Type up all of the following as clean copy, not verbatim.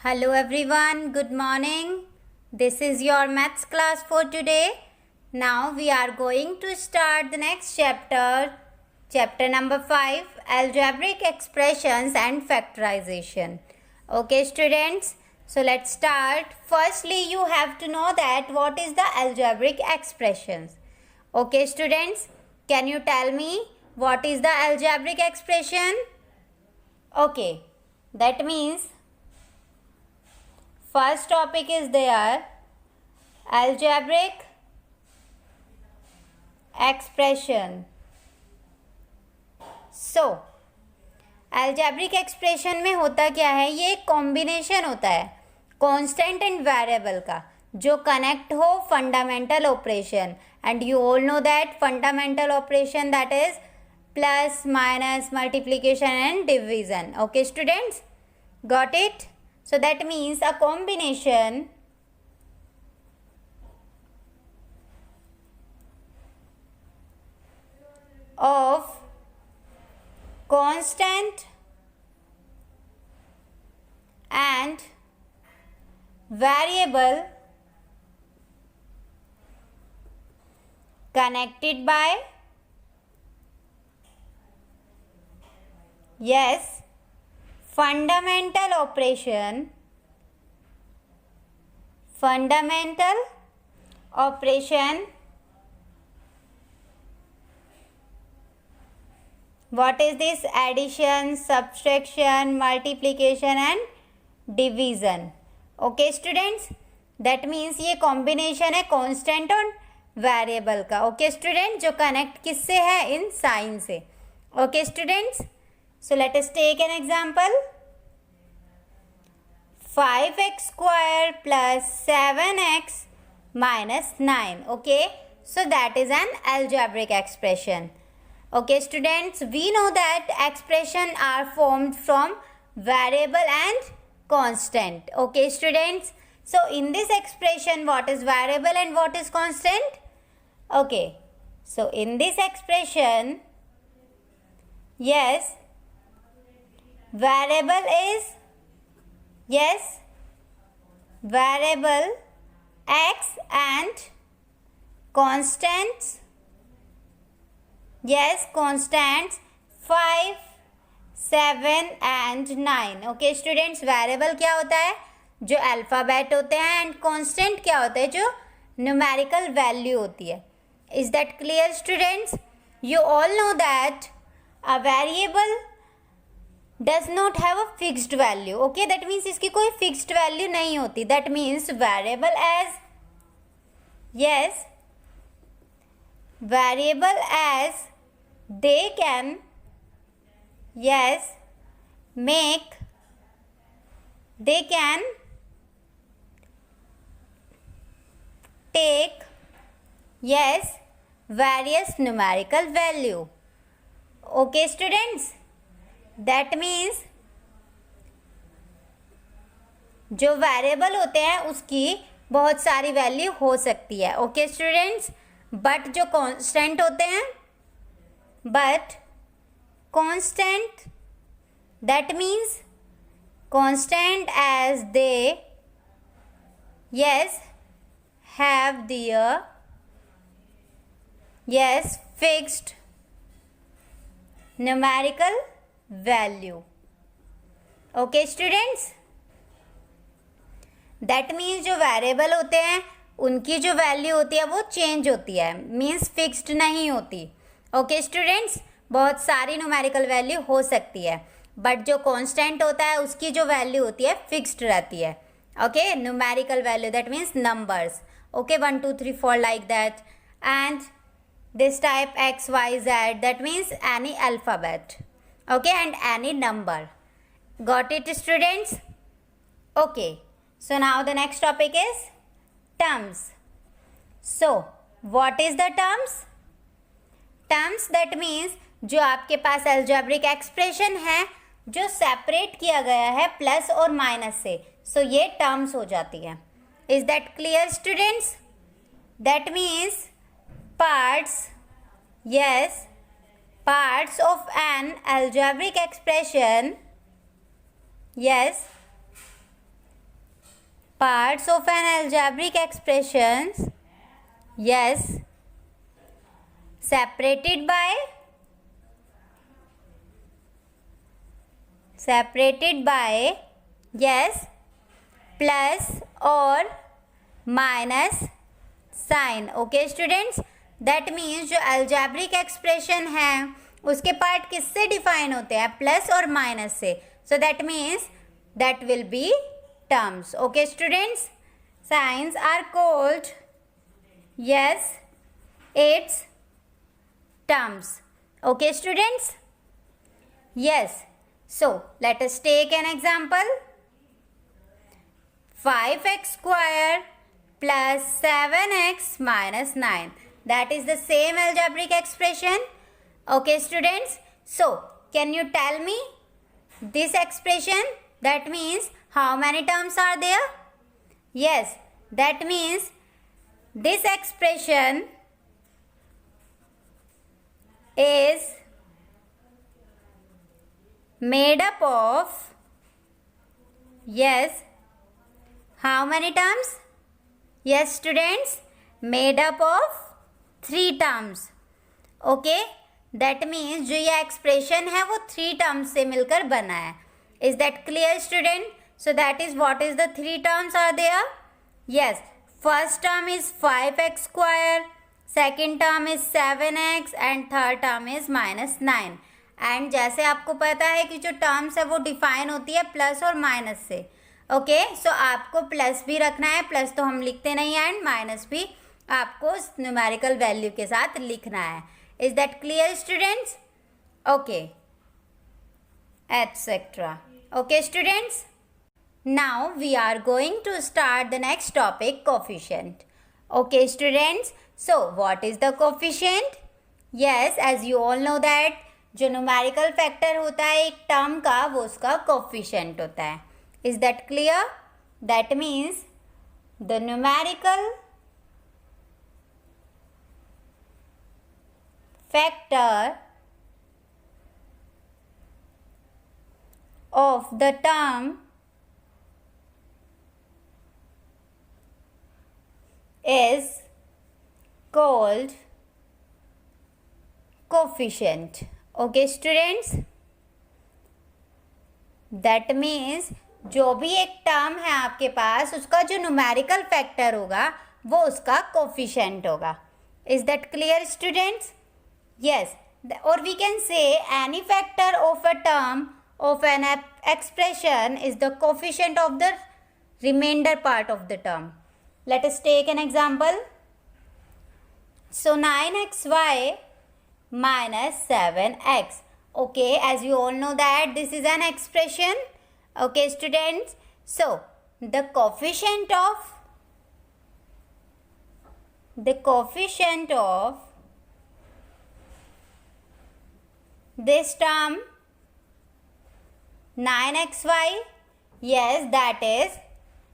Hello everyone, good morning. This is your maths class for today. Now we are going to start the next chapter number 5, algebraic expressions and factorization. Okay students, so let's start. Firstly, you have to know that what is the algebraic expressions. Okay students, can you tell me what is the algebraic expression? Okay, that means first topic is there, algebraic expression. So algebraic expression में होता क्या है, ये एक combination होता है constant and variable का जो कनेक्ट हो fundamental operation. And you all know that fundamental operation that is plus minus multiplication and division. Okay students, got it? So that means a combination of constant and variable connected by fundamental operation what is this? Addition, subtraction, multiplication and division. Okay students, that means ये combination है constant और variable का. Okay students, जो connect किससे है? इन sign से. Okay students, so let us take an example. 5x square plus 7x minus 9. Okay, so that is an algebraic expression. Okay students, we know that expression are formed from variable and constant. Okay students, so in this expression what is variable and what is constant? Okay, so in this expression, yes, variable is variable x and constants, constants 5, 7 and 9. Okay students, variable क्या होता है? जो alphabet होते हैं. And constant क्या होता है? जो न्यूमेरिकल वैल्यू होती है. Is that clear students? You all know that a variable does not have a fixed value. Okay, that means इसकी कोई fixed value नहीं होती. That means variable as they can take various numerical value. Okay students, that means जो variable होते हैं उसकी बहुत सारी वैल्यू हो सकती है. ओके स्टूडेंट्स, बट जो कांस्टेंट होते हैं, that means constant as they have their fixed numerical value. Okay students, that means जो वेरिएबल होते हैं उनकी जो वैल्यू होती है वो चेंज होती है, मीन्स फिक्स्ड नहीं होती. ओके स्टूडेंट्स, बहुत सारी न्यूमेरिकल वैल्यू हो सकती है, बट जो कांस्टेंट होता है उसकी जो वैल्यू होती है फिक्स्ड रहती है. Okay, numerical value that means numbers. Okay, 1 2 3 4 like that. And this type x y z, that means any alphabet. Okay, and any number. Got it students? Okay, so now the next topic is terms. So what is the terms? Terms that means जो आपके पास algebraic expression है जो separate किया गया है plus और minus से, सो ये टर्म्स हो जाती है. Is that clear students? That means parts parts of an algebraic expression parts of an algebraic expressions, yes, separated by yes plus or minus sign. Okay students, that means जो algebraic expression है उसके part किससे define होते हैं? Plus और minus से. So that means that will be terms. Okay students, signs are called yes its terms. Okay students, yes, so let us take an example. 5x square plus 7x minus 9, that is the same algebraic expression. Okay students, so can you tell me this expression? That means how many terms are there? Yes, that means this expression is made up of, yes, how many terms? Yes students, made up of 3 terms. Okay, that means जो ये expression है वो 3 terms से मिलकर बना है. Is that clear student? So that is what is the 3 terms are there? Yes, first term is 5x square, second term is 7x and third term is minus 9. And जैसे आपको पता है कि जो टर्म्स है वो डिफाइन होती है प्लस और माइनस से. ओके, सो आपको प्लस भी रखना है, प्लस तो हम लिखते नहीं हैं, एंड माइनस भी आपको न्यूमेरिकल वैल्यू के साथ लिखना है. Is that clear students? Okay, etcetera. Okay students, now we are going to start the next topic, coefficient. Okay students, so what is the coefficient? Yes, as you all know that जो numerical factor होता है एक term का वो उसका coefficient होता है. Is that clear? That means the numerical factor of the term is called coefficient. Okay students, that means जो भी एक टर्म है आपके पास उसका जो न्यूमेरिकल फैक्टर होगा वो उसका कोफिशिएंट होगा. Is that clear students? Yes, और we can say any factor of a term of an expression is the coefficient of the remainder part of the term. Let us take an example. So 9xy minus 7x. Okay, as you all know that this is an expression. Okay students, so the coefficient of this term 9xy, yes, that is,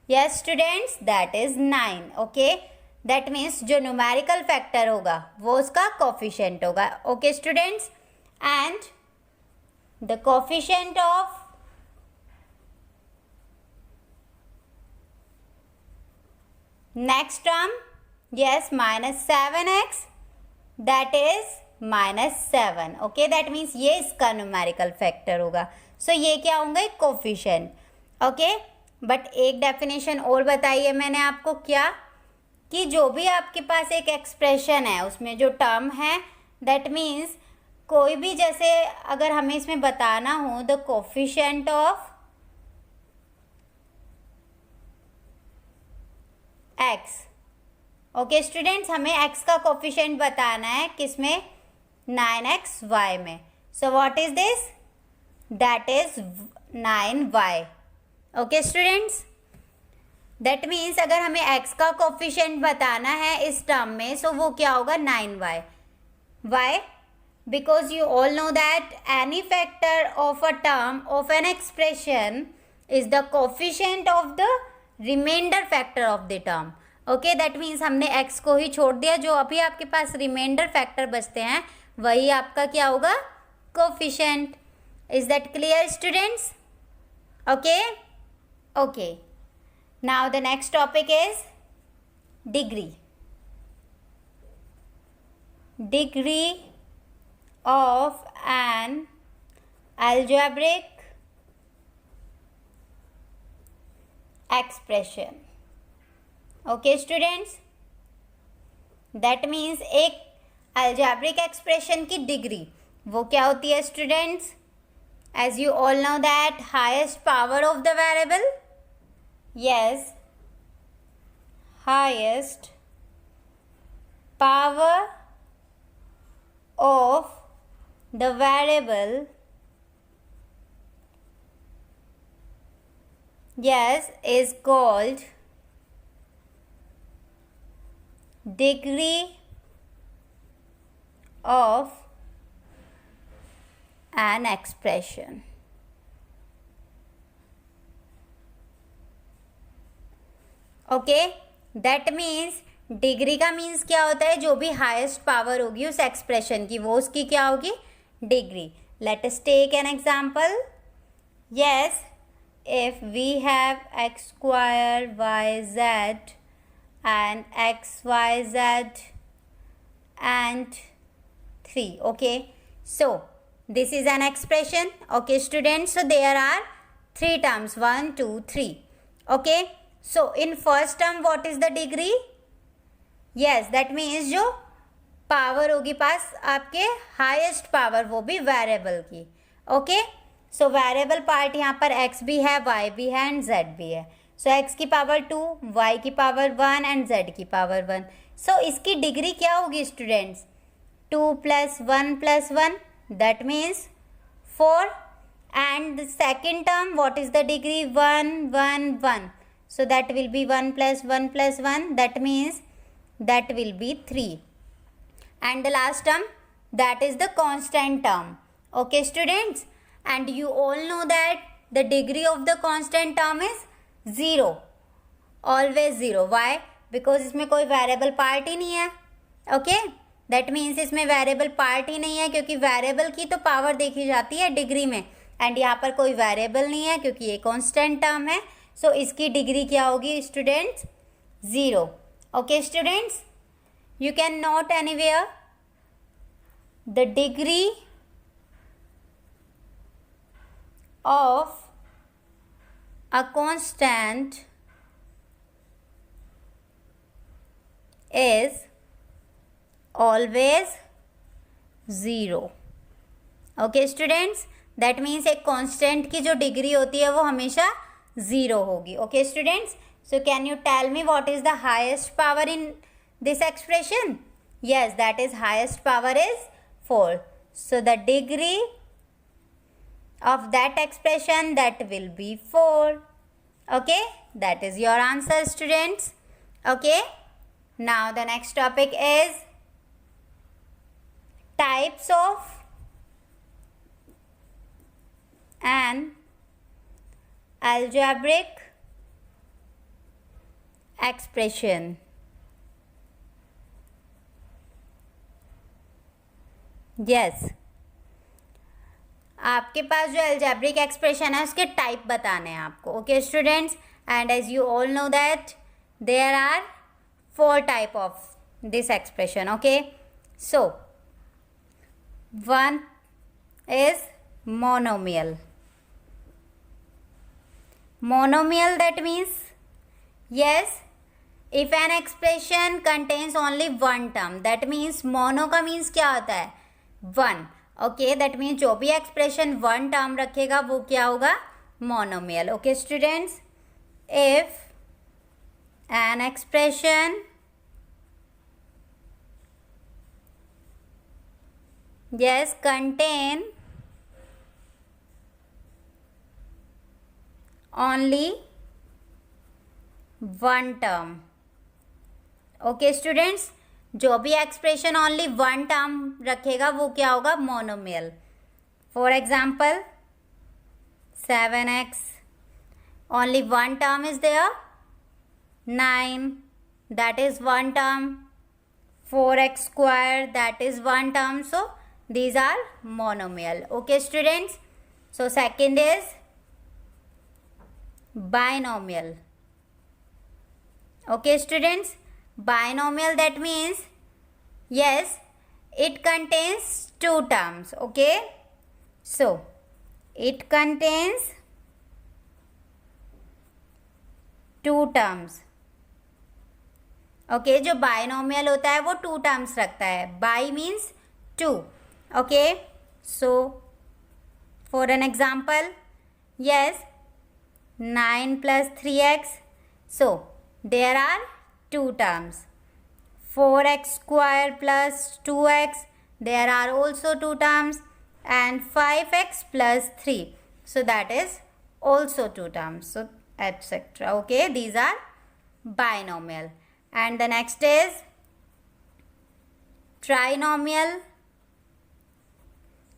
yes students, that is 9. okay, that means जो numerical factor होगा वो उसका coefficient होगा. okay students, and the coefficient of next term, yes, minus 7x, that is minus 7. okay, that means ये इसका numerical factor होगा. so ये क्या होंगे? coefficient. okay, बट एक डेफिनेशन और बताइए मैंने आपको, क्या कि जो भी आपके पास एक एक्सप्रेशन है उसमें जो टर्म है, दैट मीन्स कोई भी, जैसे अगर हमें इसमें बताना हो the coefficient of x. Okay students, हमें एक्स का कोफिशिएंट बताना है किसमें? 9xy में. So what is this? That is 9y. Okay students, that means अगर हमें x का कोफिशिएंट बताना है इस टर्म में, सो वो क्या होगा? 9y. Why? Because you all know that any factor of a term of an expression is the coefficient of the reminder factor of the term. Okay, that means हमने x को ही छोड़ दिया, जो अभी आपके पास रिमाइंडर फैक्टर बचते हैं वही आपका क्या होगा? Coefficient. Is that clear students? Okay. Okay, Now the next topic is degree. Degree of an algebraic expression. Okay students, that means एक algebraic expression की degree वो क्या होती है students? As you all know that highest power of the variable, yes, highest power of the variable, yes, is called degree of an expression. Okay, that means degree का means क्या होता है, जो भी हाईएस्ट पावर होगी उस expression की वो उसकी क्या होगी, degree. Let us take an example. Yes, if we have X square Y Z and xyz and 3. Okay, so this is an expression. Okay students, so there are 3 terms, 1 2 3. Okay, so in first term what is the degree? Yes, that means जो power होगी पास आपके highest power वो भी variable की. Okay, so variable part यहाँ पर x भी है, y भी है एंड z भी है. सो x की पावर 2, y की पावर 1 एंड z की पावर 1. सो इसकी डिग्री क्या होगी students? 2 + 1 + 1, that means 4. And the second term what is the degree? 1 1 1. So that will B 1 + 1 + 1, that means that will be 3. And the last term, that is the constant term. Okay students, and you all know that the degree of the constant term is 0, always 0. Why? Because इसमें कोई variable part ही नहीं है. Okay, that means इसमें variable part ही नहीं है, क्योंकि variable की तो power देखी जाती है डिग्री में, एंड यहाँ पर कोई variable नहीं है क्योंकि ये constant term है. So इसकी डिग्री क्या होगी students? 0. Okay students, you can note anywhere the degree of a constant is always 0. Okay students, that means एक constant की जो डिग्री होती है वो हमेशा 0 होगी. Okay students, so can you tell me what is the highest power in this expression? Yes, that is highest power is 4. So the degree of that expression, that will be 4. Okay, that is your answer students. Okay, now the next topic is types of an algebraic expression. Yes, आपके पास जो algebraic expression है उसके type बताने हैं आपको. Okay students, and as you all know that there are 4 type of this expression. Okay, so 1 is monomial. Monomial, that means, yes, if an expression contains only one term, that means mono का means क्या होता है? 1. Okay, that means जो भी expression one term रखेगा वो क्या होगा? monomial. Okay students, if an expression yes contain only one term. Okay students, जो भी एक्सप्रेशन ओनली वन टर्म रखेगा वो क्या होगा? Monomial. For example 7x, only one term is there. 9, that is one term. 4x², that is one term. So these are monomial. Okay students, so second is binomial. Okay students, binomial, that means yes, it contains two terms. Okay, so it contains two terms. Okay जो binomial होता है वो two terms रखता है. Bi means two. Okay, so for an example, yes 9 plus 3x, so there are two terms. 4x square plus 2x, there are also two terms, and 5x plus 3, so that is also two terms, so etc. Okay, these are binomial. And the next is trinomial.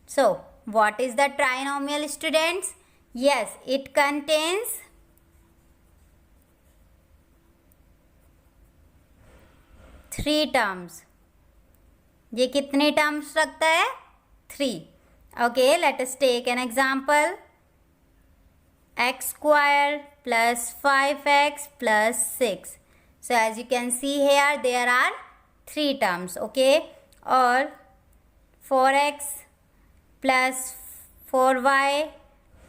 So what is the trinomial, students? Yes, it contains three terms. ये कितने terms रखता है? 3. Okay, let us take an example. X square plus 5x plus 6. So as you can see here, there are three terms. Okay, or 4x plus 4y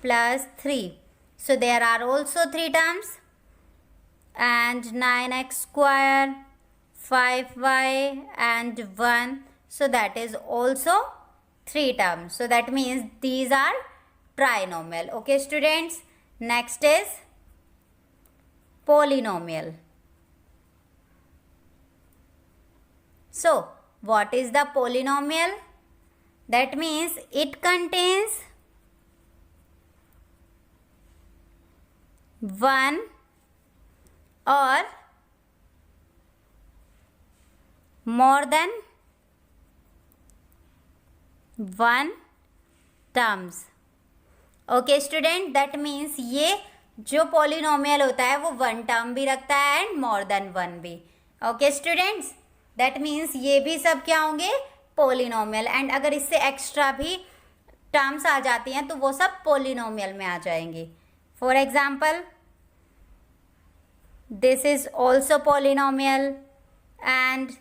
plus 3. So there are also three terms. And 9x square, 5y and 1. So that is also three terms. So that means these are trinomial. Okay students, next is polynomial. So what is the polynomial? That means it contains one or more than one terms. Okay student, that means ये जो polynomial होता है वो one term भी रखता है and more than one भी. Okay students, that means ये भी सब क्या होंगे? polynomial. and अगर इससे extra भी terms आ जाती हैं तो वो सब polynomial में आ जाएंगी. For example, this is also polynomial, and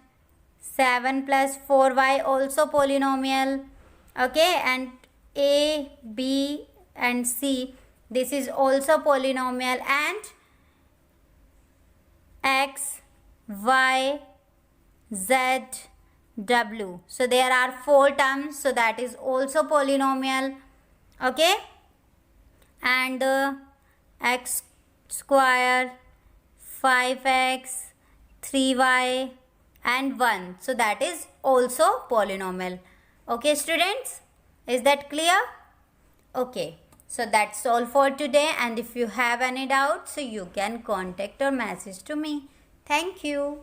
7 plus 4y also polynomial. Okay, and a, b and c, this is also polynomial, and x, y, z, w, so there are 4 terms, so that is also polynomial. Okay, and x square, 5x, 3y and 1, so that is also polynomial. Okay students, is that clear? Okay, so that's all for today, and if you have any doubts, so you can contact or message to me. Thank you.